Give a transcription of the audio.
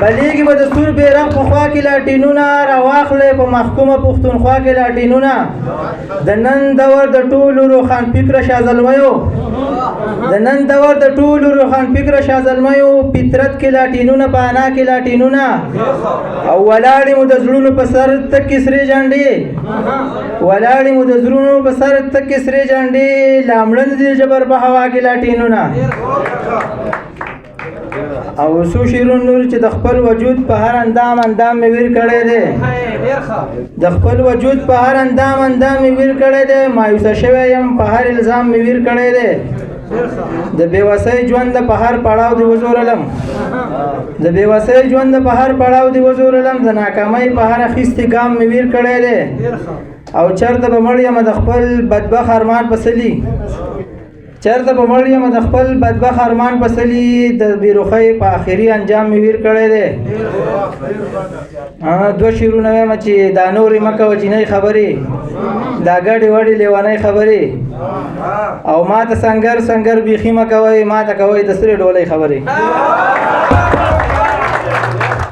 بلیږي به د سور بیرغ په خوا کې لاټینونه راواخلې په محکومه پښتونخوا کې لاټینونه د نن دور د ټولو روښان فکره شازلمیو د نن دور د ټولو روښان فکره شازلمیو فطرت کې لاټینونه په انا کې لاټینونه او ولاړې مو د زړونو په سر تکې سرې جنډې ولاړې مو د زړونو په سر تکې سرې جنډې لامړند دي جبر په هوا کې لاټینونه او څو شیرون نور چې د خپل وجود په هر اندام مې ویر کړی دی د خپل وجود په هر اندام مې ویر کړی دی مایوسه شوی یم په هر الزام مې ویر کړی دی د بېوسۍ ژوند په هر پړاو دی وزورلم د بېوسۍ ژوند په هر پړاو دی وزورلم د ناکامۍ په هر اخیستې ګام مې ویر کړی دی او چېرته به مړ یم د خپل بدبخت ارمان پسلي چېرته به مړ یم د خپل بدبخت ارمان پسلي د بېروخۍ په آخري انجام مې ویر کړی دی دوه شعرونه وایم چې دا نورې مه کوه جینۍ خبرې دا ګډې وډې لیونۍ خبرې او ما ته سنګر بیخي مه کوئ ما ته کوئ د سرې ډولۍ خبرې